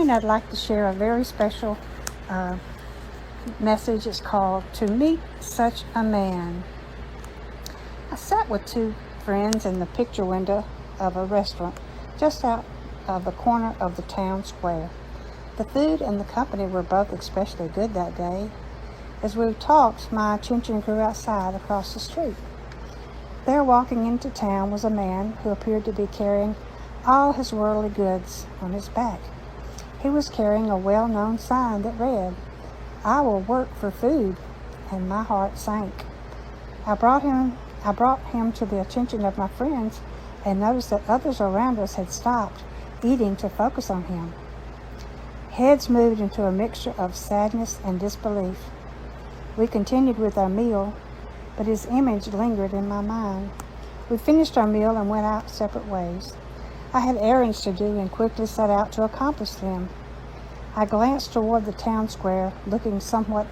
morning I'd like to share a very special message. It's called To Meet Such a Man. I sat with two friends in the picture window of a restaurant just out of the corner of the town square. The food and the company were both especially good that day. As we talked, my attention grew outside across the street. There, walking into town, was a man who appeared to be carrying all his worldly goods on his back. He was carrying a well-known sign that read, "I will work for food," and my heart sank. I brought him to the attention of my friends and noticed that others around us had stopped eating to focus on him. Heads moved into a mixture of sadness and disbelief. We continued with our meal, but his image lingered in my mind. We finished our meal and went out separate ways. I had errands to do and quickly set out to accomplish them. I glanced toward the town square, looking somewhat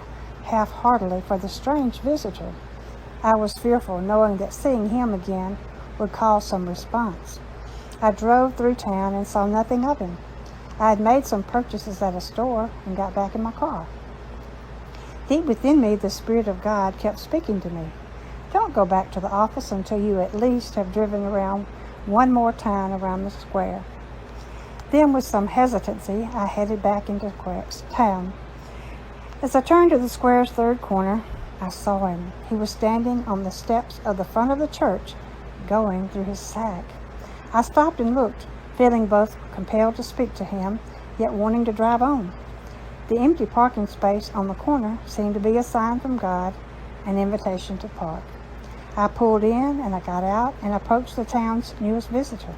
half-heartedly for the strange visitor. I was fearful, knowing that seeing him again would cause some response. I drove through town and saw nothing of him. I had made some purchases at a store and got back in my car. Deep within me, the Spirit of God kept speaking to me. Don't go back to the office until you at least have driven around one more time around the square. Then, with some hesitancy, I headed back into town. As I turned to the square's third corner, I saw him. He was standing on the steps of the front of the church, going through his sack. I stopped and looked, feeling both compelled to speak to him, yet wanting to drive on. The empty parking space on the corner seemed to be a sign from God, an invitation to park. I pulled in and I got out and approached the town's newest visitor.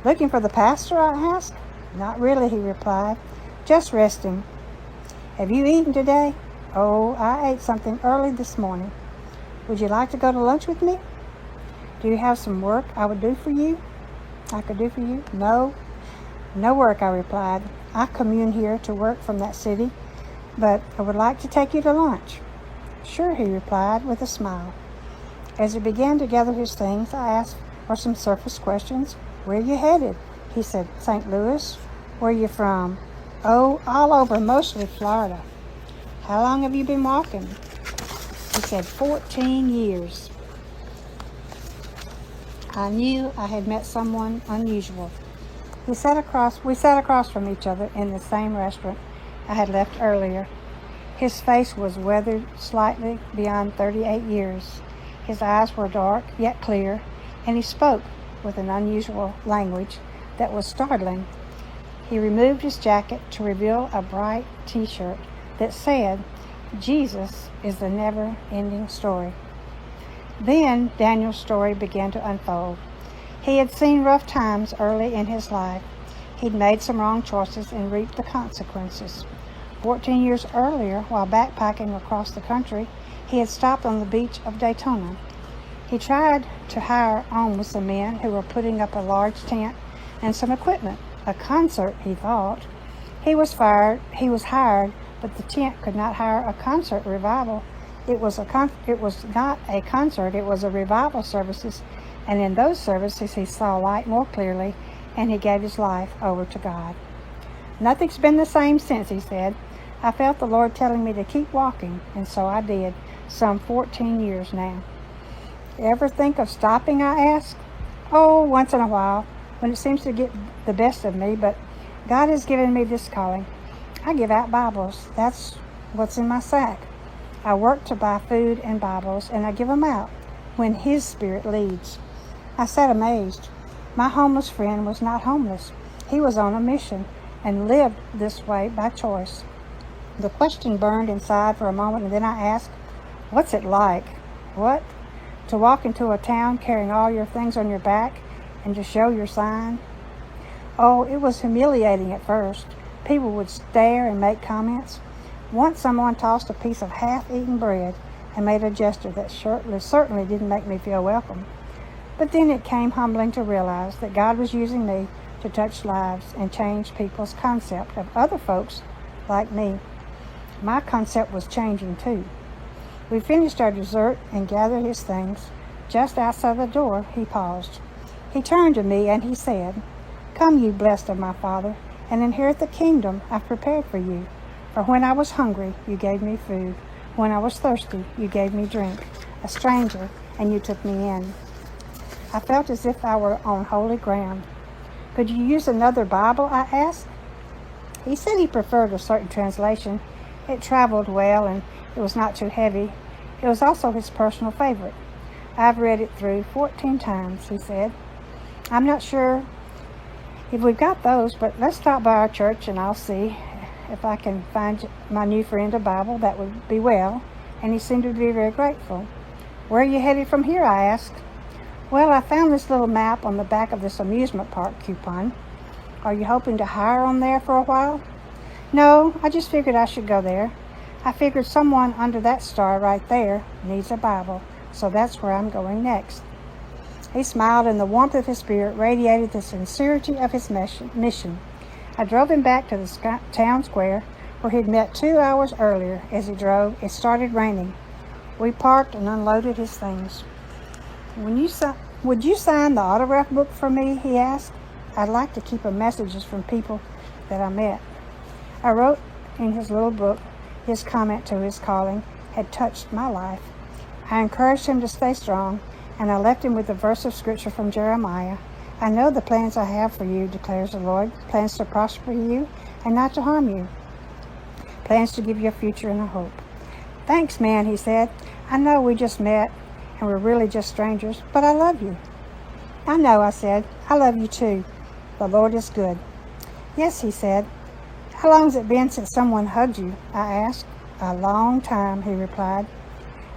"Looking for the pastor?" I asked. "Not really," he replied. "Just resting." "Have you eaten today?" "Oh, I ate something early this morning." "Would you like to go to lunch with me?" "Do you have some work I could do for you?" No work," I replied. "I commune here to work from that city, but I would like to take you to lunch." "Sure," he replied with a smile. As he began to gather his things, I asked for some surface questions. "Where are you headed?" He said, "St. Louis." "Where are you from?" "Oh, all over, mostly Florida." "How long have you been walking?" He said, 14 years. I knew I had met someone unusual. We sat across from each other in the same restaurant I had left earlier. His face was weathered slightly beyond 38 years. His eyes were dark yet clear, and he spoke with an unusual language that was startling. He removed his jacket to reveal a bright t-shirt that said, "Jesus is the never-ending story." Then Daniel's story began to unfold. He had seen rough times early in his life. He'd made some wrong choices and reaped the consequences. 14 years earlier, while backpacking across the country, he had stopped on the beach of Daytona. He tried to hire on with some men who were putting up a large tent and some equipment. A concert, he thought. He was hired, but the tent could not hire a concert revival. It was not a concert, it was a revival services, and in those services he saw light more clearly, and he gave his life over to God. "Nothing's been the same since," he said. "I felt the Lord telling me to keep walking, and so I did, some 14 years now." "Ever think of stopping?" I asked. "Oh, once in a while, when it seems to get the best of me, but God has given me this calling. I give out Bibles. That's what's in my sack. I work to buy food and Bibles, and I give them out when His Spirit leads." I sat amazed. My homeless friend was not homeless. He was on a mission and lived this way by choice. The question burned inside for a moment, and then I asked, "What's it like?" "What? To walk into a town carrying all your things on your back and to show your sign?" "Oh, it was humiliating at first. People would stare and make comments. Once someone tossed a piece of half-eaten bread and made a gesture that certainly didn't make me feel welcome. But then it came humbling to realize that God was using me to touch lives and change people's concept of other folks like me. My concept was changing too. We finished our dessert and gathered his things. Just outside the door, he paused. He turned to me and he said, "Come, you blessed of my Father, and inherit the kingdom I've prepared for you. For when I was hungry, you gave me food. When I was thirsty, you gave me drink. A stranger, and you took me in. I felt as if I were on holy ground. Could you use another Bible? I asked. He said he preferred a certain translation. It traveled well and it was not too heavy. It was also his personal favorite. I've read it through 14 times, he said. I'm not sure if we've got those, but let's stop by our church and I'll see if I can find my new friend a Bible. That would be well. And he seemed to be very grateful. Where are you headed from here? I asked. Well, I found this little map on the back of this amusement park coupon. Are you hoping to hire on there for a while? No, I just figured I should go there. I figured someone under that star right there needs a Bible, so that's where I'm going next. He smiled, and the warmth of his spirit radiated the sincerity of his mission. I drove him back to the town square where he'd met 2 hours earlier. As he drove, it started raining. We parked and unloaded his things. Would you sign the autograph book for me? He asked. I'd like to keep messages from people that I met. I wrote in his little book, his comment to his calling had touched my life. I encouraged him to stay strong, and I left him with a verse of scripture from Jeremiah. I know the plans I have for you, declares the Lord, plans to prosper you and not to harm you, plans to give you a future and a hope. Thanks, man, he said. I know we just met and we're really just strangers, but I love you. I know, I said. I love you too. The Lord is good. Yes, he said. How long's it been since someone hugged you? I asked. A long time, he replied.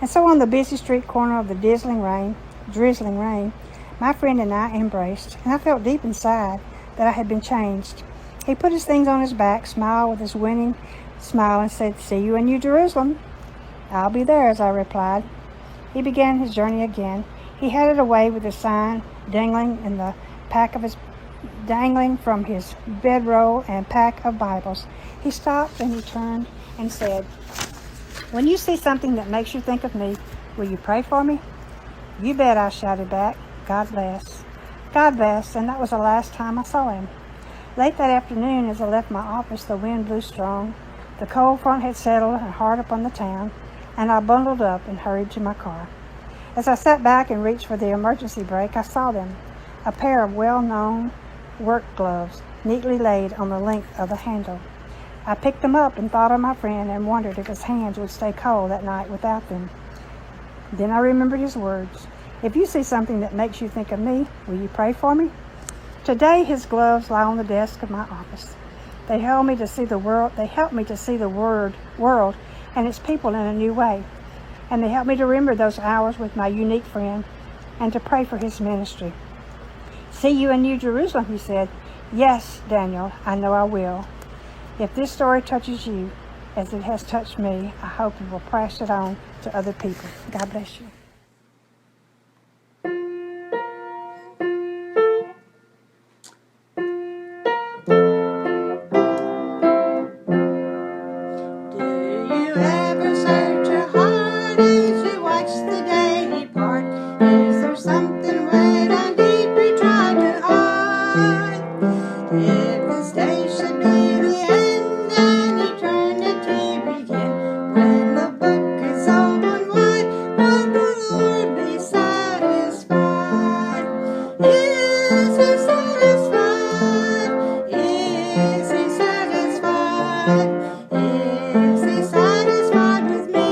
And so on the busy street corner of the drizzling rain, my friend and I embraced, and I felt deep inside that I had been changed. He put his things on his back, smiled with his winning smile, and said, "See you in New Jerusalem." "I'll be there," as I replied. He began his journey again. He headed away with a sign dangling from his bedroll and pack of Bibles. He stopped and he turned and said, "When you see something that makes you think of me, will you pray for me?" "You bet," I shouted back. "God bless." God bless, and that was the last time I saw him. Late that afternoon, as I left my office, the wind blew strong. The cold front had settled hard upon the town, and I bundled up and hurried to my car. As I sat back and reached for the emergency brake, I saw them, a pair of well-known work gloves, neatly laid on the length of the handle. I picked them up and thought of my friend and wondered if his hands would stay cold that night without them. Then I remembered his words. If you see something that makes you think of me, will you pray for me? Today, his gloves lie on the desk of my office. They help me to see the world. They help me to see the world and its people in a new way. And they help me to remember those hours with my unique friend and to pray for his ministry. "See you in New Jerusalem," he said. "Yes, Daniel, I know I will. If this story touches you as it has touched me, I hope you will pass it on to other people." God bless you. Is he satisfied with me?